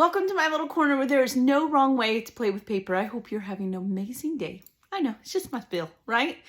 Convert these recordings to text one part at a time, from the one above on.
Welcome to my little corner where there is no wrong way to play with paper. I hope you're having an amazing day. I know, it's just my spiel, right?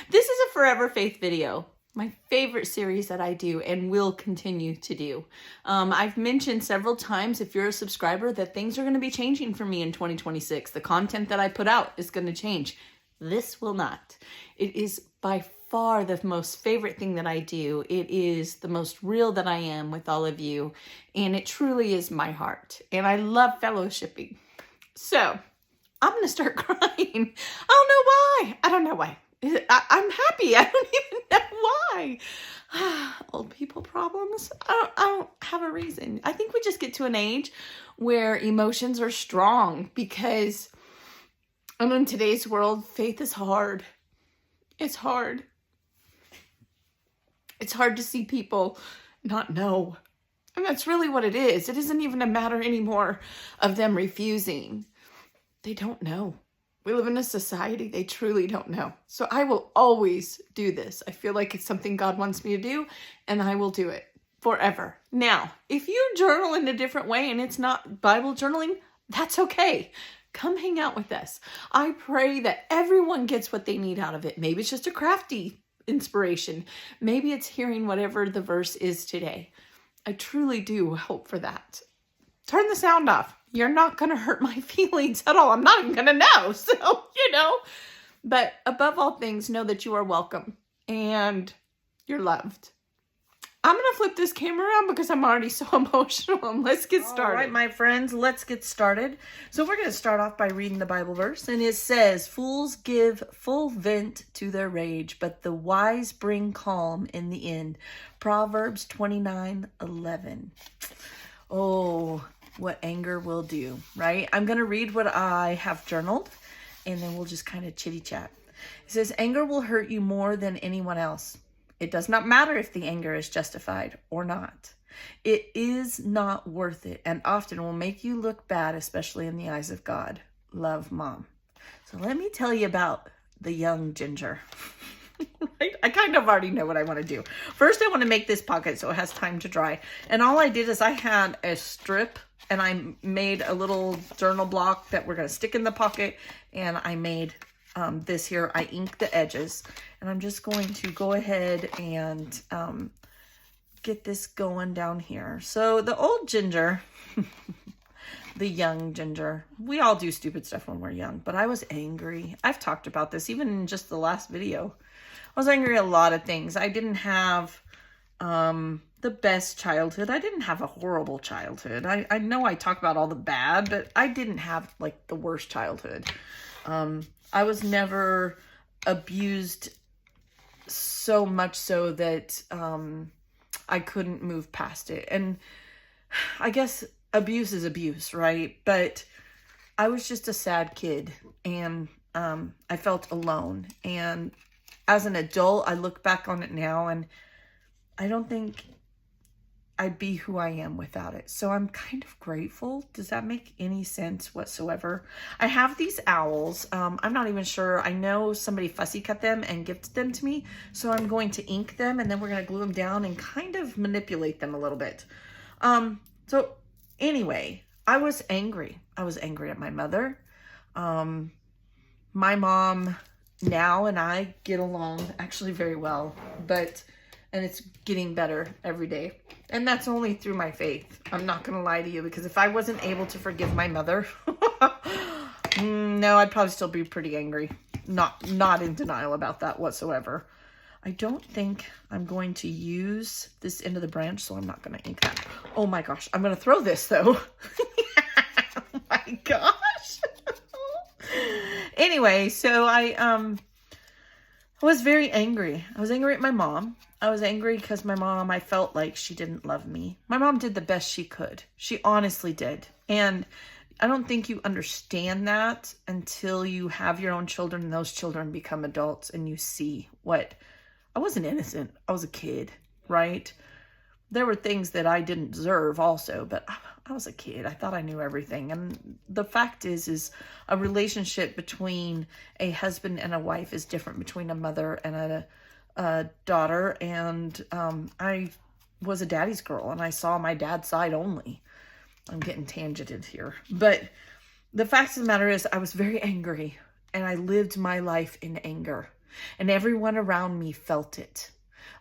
This is a Forever Faith video, my favorite series that I do and will continue to do. I've mentioned several times, if you're a subscriber, that things are going to be changing for me in 2026. The content that I put out is going to change. This will not. It is by far the most favorite thing that I do. It is the most real that I am with all of you, and it truly is my heart, and I love fellowshipping. So I'm gonna start crying. I don't know why. I'm happy. I don't even know why. Old people problems. I don't have a reason. I think we just get to an age where emotions are strong because in today's world, faith is hard. It's hard. It's hard to see people not know. And that's really what it is. It isn't even a matter anymore of them refusing. They don't know. We live in a society they truly don't know. So I will always do this. I feel like it's something God wants me to do, and I will do it forever. Now, if you journal in a different way and it's not Bible journaling, that's okay. Come hang out with us. I pray that everyone gets what they need out of it. Maybe it's just a crafty inspiration. Maybe it's hearing whatever the verse is today. I truly do hope for that. Turn the sound off. You're not going to hurt my feelings at all. I'm not even going to know. So, But above all things, know that you are welcome and you're loved. I'm going to flip this camera around because I'm already so emotional, and let's get started. All right, my friends, let's get started. So we're going to start off by reading the Bible verse, and it says, "Fools give full vent to their rage, but the wise bring calm in the end." Proverbs 29:11. Oh, what anger will do, right? I'm going to read what I have journaled, and then we'll just kind of chitty chat. It says, "Anger will hurt you more than anyone else. It does not matter if the anger is justified or not. It is not worth it and often will make you look bad, especially in the eyes of God. Love, Mom." So let me tell you about the young Ginger. I kind of already know what I want to do. First, I want to make this pocket so it has time to dry. And all I did is I had a strip and I made a little journal block that we're going to stick in the pocket. And I made this here. I inked the edges. And I'm just going to go ahead and get this going down here. So the old Ginger, the young Ginger, we all do stupid stuff when we're young, but I was angry. I've talked about this even in just the last video. I was angry at a lot of things. I didn't have the best childhood. I didn't have a horrible childhood. I know I talk about all the bad, but I didn't have like the worst childhood. I was never abused so much so that I couldn't move past it. And I guess abuse is abuse, right? But I was just a sad kid, and I felt alone. And as an adult, I look back on it now, and I don't think I'd be who I am without it. So I'm kind of grateful. Does that make any sense whatsoever? I have these owls. I'm not even sure. I know somebody fussy cut them and gifted them to me. So I'm going to ink them, and then we're going to glue them down and kind of manipulate them a little bit. So anyway, I was angry. I was angry at my mother. My mom now and I get along actually very well, and it's getting better every day. And that's only through my faith. I'm not going to lie to you, because if I wasn't able to forgive my mother, no, I'd probably still be pretty angry. Not in denial about that whatsoever. I don't think I'm going to use this end of the branch, so I'm not going to ink that. Oh my gosh, I'm going to throw this though. Oh my gosh. Anyway, so I was very angry. I was angry at my mom. I was angry because my mom, I felt like she didn't love me. My mom did the best she could. She honestly did. And I don't think you understand that until you have your own children and those children become adults and you see what, I wasn't innocent. I was a kid, right? There were things that I didn't deserve also, but I was a kid. I thought I knew everything. And the fact is a relationship between a husband and a wife is different between a mother and a daughter. And I was a daddy's girl, and I saw my dad's side only. I'm getting tangented here. But the fact of the matter is, I was very angry, and I lived my life in anger, and everyone around me felt it.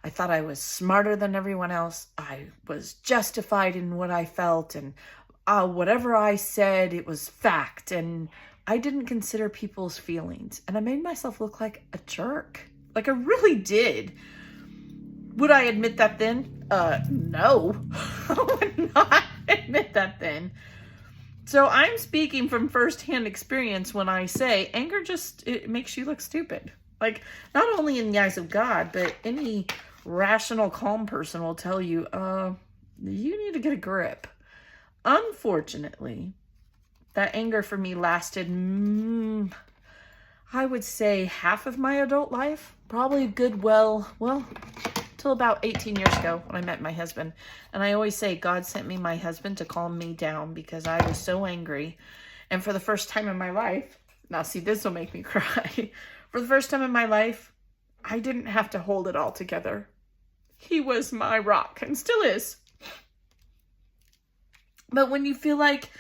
I thought I was smarter than everyone else. I was justified in what I felt, and whatever I said, it was fact, and I didn't consider people's feelings, and I made myself look like a jerk. Like, I really did. Would I admit that then? No. I would not admit that then. So I'm speaking from firsthand experience when I say anger it makes you look stupid. Like, not only in the eyes of God, but any rational, calm person will tell you, you need to get a grip. Unfortunately, that anger for me lasted, I would say, half of my adult life. Probably a good, well, till about 18 years ago when I met my husband. And I always say God sent me my husband to calm me down because I was so angry. And for the first time in my life, now see, this will make me cry. For the first time in my life, I didn't have to hold it all together. He was my rock and still is. But when you feel like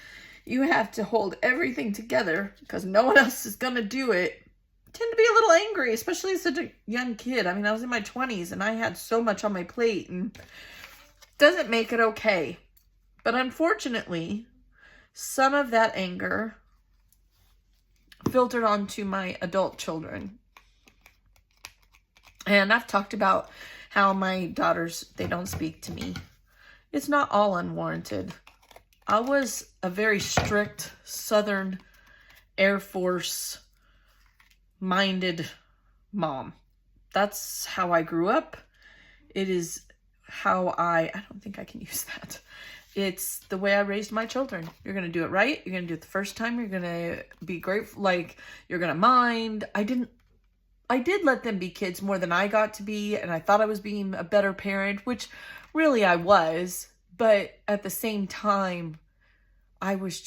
you have to hold everything together because no one else is going to do it, I tend to be a little angry, especially as a young kid. I mean, I was in my 20s and I had so much on my plate, and it doesn't make it okay. But unfortunately, some of that anger filtered onto my adult children. And I've talked about how my daughters, they don't speak to me. It's not all unwarranted. I was a very strict Southern Air Force minded mom. That's how I grew up. It is how I don't think I can use that. It's the way I raised my children. You're going to do it right. You're going to do it the first time. You're going to be grateful. Like, you're going to mind. I did let them be kids more than I got to be. And I thought I was being a better parent, which really I was. But at the same time, I was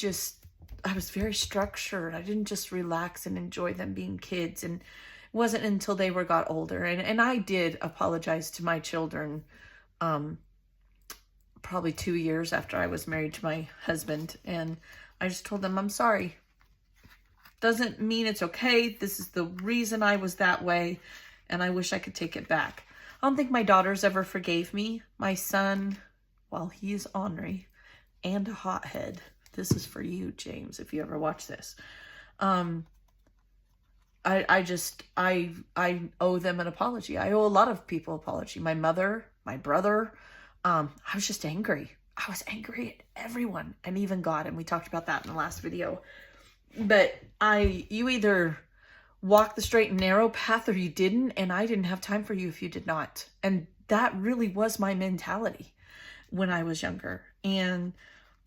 very structured. I didn't just relax and enjoy them being kids. And it wasn't until they got older. And I did apologize to my children probably 2 years after I was married to my husband. And I just told them, I'm sorry. Doesn't mean it's okay. This is the reason I was that way. And I wish I could take it back. I don't think my daughters ever forgave me. My son, well, he is ornery and a hothead. This is for you, James, if you ever watch this. I owe them an apology. I owe a lot of people an apology. My mother, my brother. I was just angry. I was angry at everyone and even God. And we talked about that in the last video. But you either walk the straight and narrow path or you didn't. And I didn't have time for you if you did not. And that really was my mentality when I was younger. And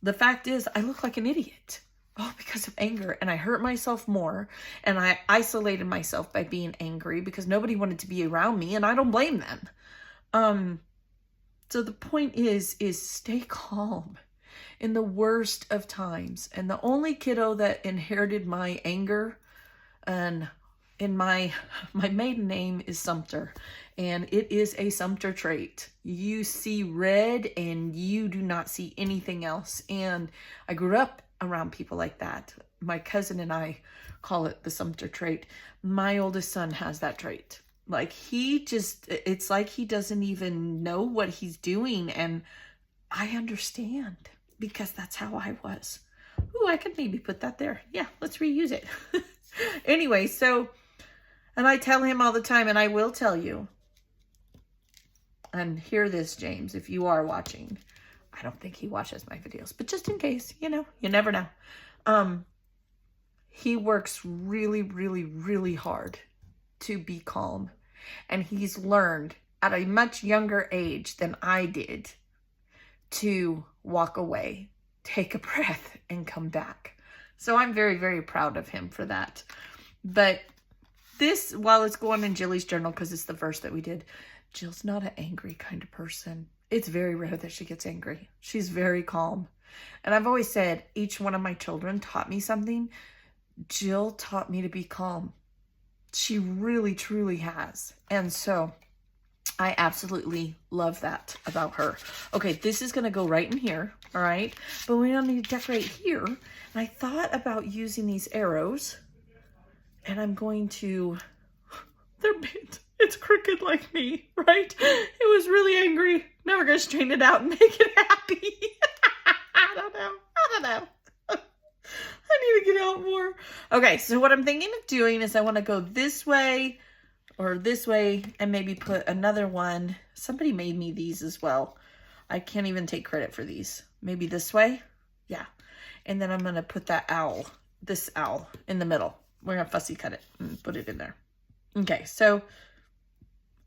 the fact is, I look like an idiot. Oh, because of anger. And I hurt myself more. And I isolated myself by being angry because nobody wanted to be around me. And I don't blame them. So the point is stay calm in the worst of times. And the only kiddo that inherited my anger, and in my maiden name is Sumter. And it is a Sumter trait. You see red and you do not see anything else. And I grew up around people like that. My cousin and I call it the Sumter trait. My oldest son has that trait. Like, it's like he doesn't even know what he's doing. And I understand because that's how I was. Ooh, I could maybe put that there. Yeah, let's reuse it. Anyway, and I tell him all the time, and I will tell you, and hear this, James, if you are watching. I don't think he watches my videos, but just in case, you never know. He works really, really, really hard to be calm. And he's learned at a much younger age than I did to walk away, take a breath, and come back. So I'm very, very proud of him for that. But this, while it's going in Jilly's journal, because it's the verse that we did, Jill's not an angry kind of person. It's very rare that she gets angry. She's very calm. And I've always said, each one of my children taught me something. Jill taught me to be calm. She really, truly has. And so I absolutely love that about her. Okay, this is going to go right in here. all right? But we don't need to decorate here. And I thought about using these arrows, and I'm going to, it's crooked like me, right? It was really angry. Now we're going to straighten it out and make it happy. I don't know. I need to get out more. Okay, so what I'm thinking of doing is I want to go this way or this way and maybe put another one. Somebody made me these as well. I can't even take credit for these. Maybe this way? Yeah. And then I'm going to put that owl, this owl, in the middle. We're going to fussy cut it and put it in there. Okay, so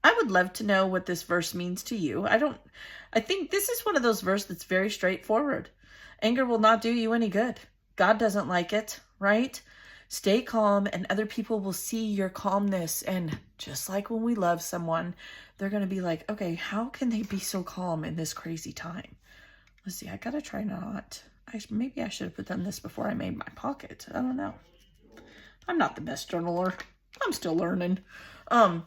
I would love to know what this verse means to you. I think this is one of those verses that's very straightforward. Anger will not do you any good. God doesn't like it, right? Stay calm and other people will see your calmness. And just like when we love someone, they're going to be like, okay, how can they be so calm in this crazy time? Let's see, I got to try not. Maybe I should have put done this before I made my pocket. I don't know. I'm not the best journaler. I'm still learning. But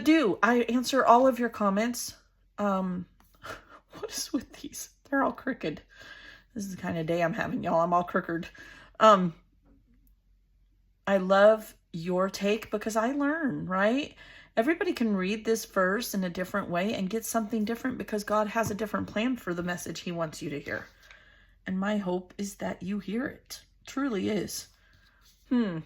do I answer all of your comments? What is with these? They're all crooked. This is the kind of day I'm having, y'all. I'm all crooked. I love your take because I learn, right? Everybody can read this verse in a different way and get something different because God has a different plan for the message he wants you to hear. And my hope is that you hear it. Truly is. Do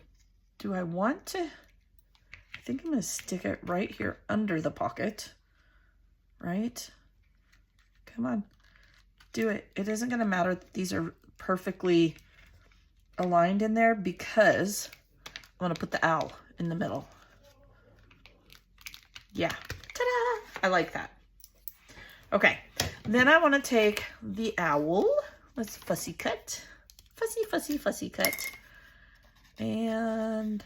I want to? I think I'm going to stick it right here under the pocket. Right? Come on. Do it. It isn't going to matter that these are perfectly aligned in there because I'm going to put the owl in the middle. Yeah. Ta-da! I like that. Okay. Then I want to take the owl. Let's fussy cut. Fussy cut. And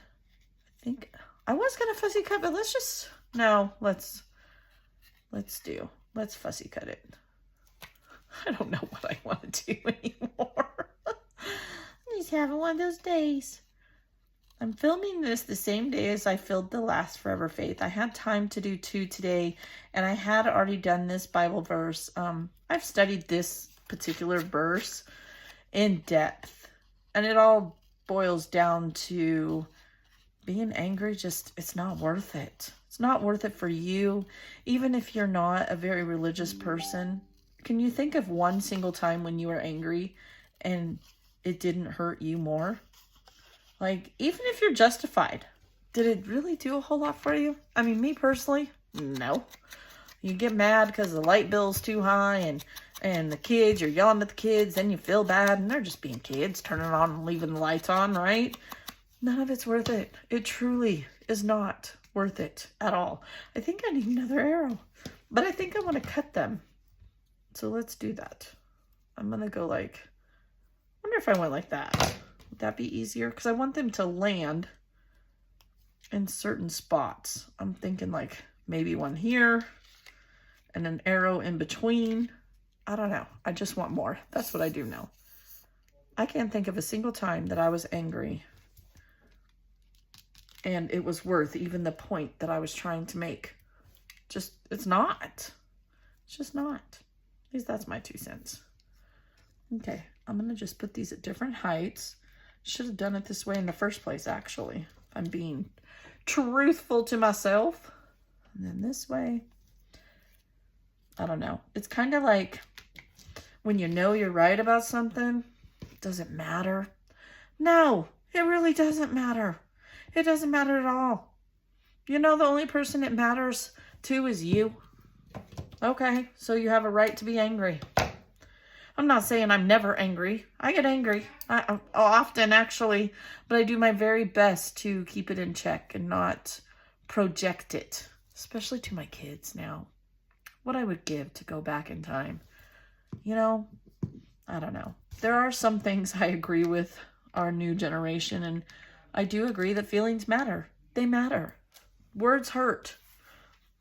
I think I was going to fussy cut, but let's fussy cut it. I don't know what I want to do anymore. I'm just having one of those days. I'm filming this the same day as I filmed the last Forever Faith. I had time to do 2 today, and I had already done this Bible verse. I've studied this particular verse in depth, and it all boils down to being angry. It's not worth it. It's not worth it for you, even if you're not a very religious person. Can you think of one single time when you were angry and it didn't hurt you more? Like, even if you're justified, did it really do a whole lot for you? I mean, me personally, no. You get mad because the light bill's too high and the kids, you're yelling at the kids, then you feel bad, and they're just being kids, turning on and leaving the lights on, right? None of it's worth it. It truly is not worth it at all. I think I need another arrow, but I think I want to cut them. So let's do that. I'm going to go I wonder if I went like that. Would that be easier? Because I want them to land in certain spots. I'm thinking maybe one here and an arrow in between. I don't know. I just want more. That's what I do know. I can't think of a single time that I was angry and it was worth even the point that I was trying to make. It's not. It's just not. At least that's my 2 cents. Okay, I'm going to just put these at different heights. Should have done it this way in the first place, actually. If I'm being truthful to myself. And then this way. I don't know. It's kind of like when you know you're right about something. Does it matter? No, it really doesn't matter. It doesn't matter at all. You know, the only person it matters to is you. Okay, so you have a right to be angry. I'm not saying I'm never angry. I get angry. I often, actually, but I do my very best to keep it in check and not project it, especially to my kids now. What I would give to go back in time. You know, I don't know. There are some things I agree with our new generation, and I do agree that feelings matter. They matter. Words hurt.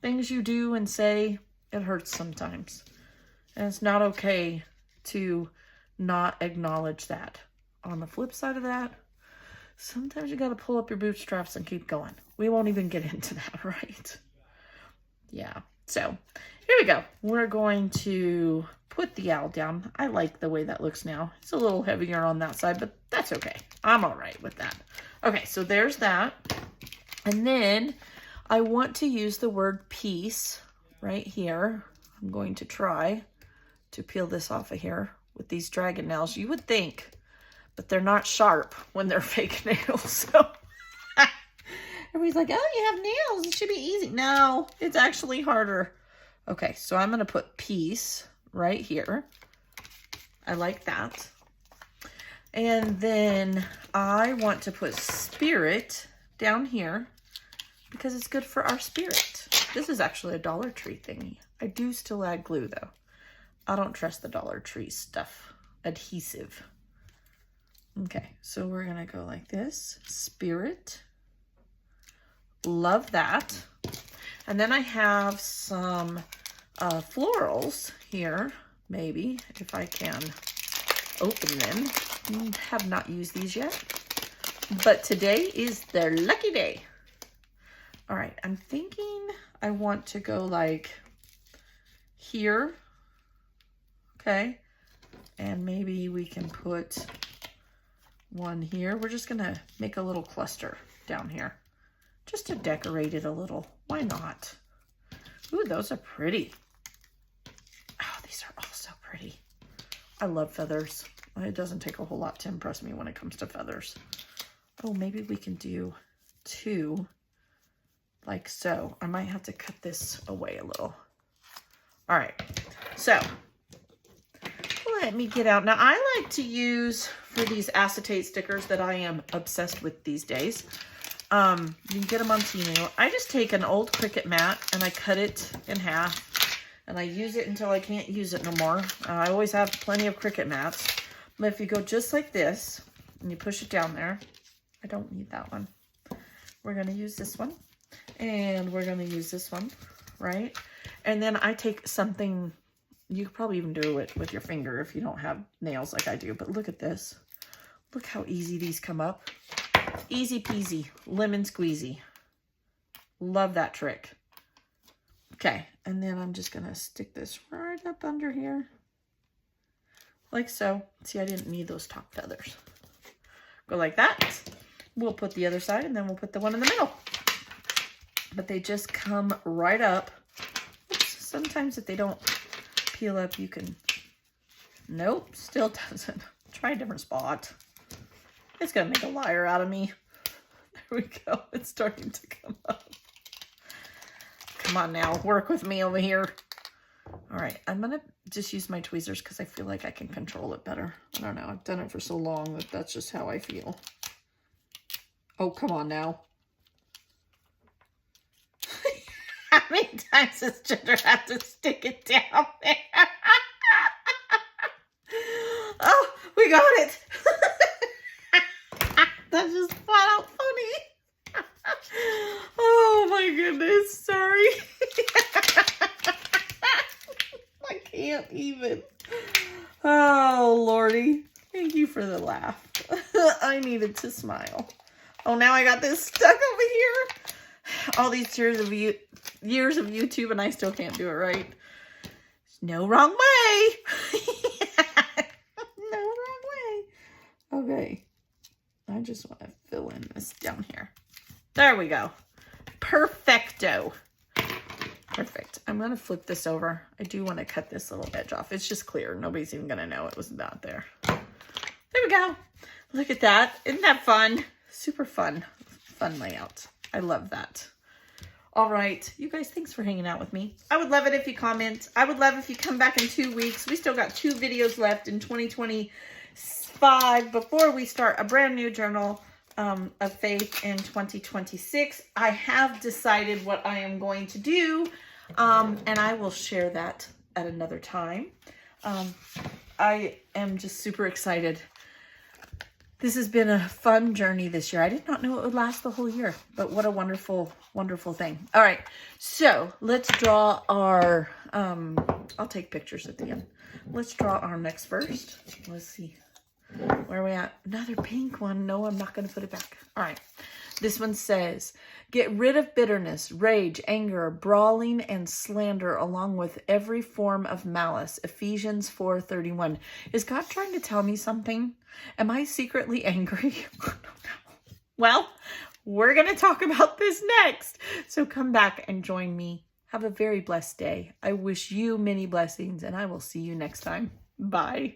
Things you do and say, it hurts sometimes. And it's not okay to not acknowledge that. On the flip side of that, sometimes you got to pull up your bootstraps and keep going. We won't even get into that, right? Yeah. So here we go. We're going to put the owl down. I like the way that looks now. It's a little heavier on that side, but that's okay. I'm all right with that. Okay, so there's that. And then I want to use the word peace right here. I'm going to try to peel this off of here with these dragon nails. You would think, but they're not sharp when they're fake nails. So everybody's like, oh, you have nails. It should be easy. No, it's actually harder. Okay, so I'm going to put peace right here. I like that. And then I want to put spirit down here because it's good for our spirit. This is actually a Dollar Tree thingy. I do still add glue though. I don't trust the Dollar Tree stuff. Adhesive. Okay, so we're going to go like this. Spirit. Love that. And then I have some florals here, maybe, if I can open them. Have not used these yet, but today is their lucky day. All right, I'm thinking I want to go like here, okay, and maybe we can put one here. We're just gonna make a little cluster down here just to decorate it a little. Why not? Ooh, those are pretty. Oh, these are all so pretty. I love feathers. It doesn't take a whole lot to impress me when it comes to feathers. Oh, maybe we can do two like so. I might have to cut this away a little. All right, so let me get out. Now, I like to use, for these acetate stickers that I am obsessed with these days, you can get them on Temu. I just take an old Cricut mat and I cut it in half and I use it until I can't use it no more. I always have plenty of Cricut mats. But if you go just like this and you push it down there, I don't need that one. We're going to use this one and we're going to use this one, right? And then I take something, you could probably even do it with your finger if you don't have nails like I do, but look at this. Look how easy these come up. Easy peasy, lemon squeezy. Love that trick. Okay, and then I'm just gonna stick this right up under here. Like so. See, I didn't need those top feathers. Go like that. We'll put the other side and then we'll put the one in the middle. But they just come right up. Oops, sometimes if they don't peel up, you can... Nope, still doesn't. Try a different spot. It's gonna make a liar out of me. There we go. It's starting to come up. Come on now, work with me over here. All right, I'm gonna just use my tweezers because I feel like I can control it better. I don't know, I've done it for so long that that's just how I feel. Oh, come on now. How many times does Ginger have to stick it down there? Oh, we got it. That's just flat out funny. Oh my goodness, sorry. I can't even. Oh, Lordy. Thank you for the laugh. I needed to smile. Oh, now I got this stuck over here. All these years of YouTube and I still can't do it right. There's no wrong way. No wrong way. Okay. I just want to fill in this down here. There we go. Perfecto. Perfect. I'm going to flip this over. I do want to cut this little edge off. It's just clear. Nobody's even going to know it was not there. There we go. Look at that. Isn't that fun? Super fun. Fun layout. I love that. All right. You guys, thanks for hanging out with me. I would love it if you comment. I would love if you come back in 2 weeks. We still got 2 videos left in 2025 before we start a brand new journal of faith in 2026. I have decided what I am going to do, and I will share that at another time. I am just super excited. This has been a fun journey this year. I did not know it would last the whole year, but what a wonderful, wonderful thing. All right, so let's draw our, I'll take pictures at the end. Let's draw our next first. Let's see. Where are we at? Another pink one. No, I'm not going to put it back. All right. This one says, get rid of bitterness, rage, anger, brawling, and slander, along with every form of malice. Ephesians 4:31. Is God trying to tell me something? Am I secretly angry? I don't know. Well, we're going to talk about this next. So come back and join me. Have a very blessed day. I wish you many blessings, and I will see you next time. Bye.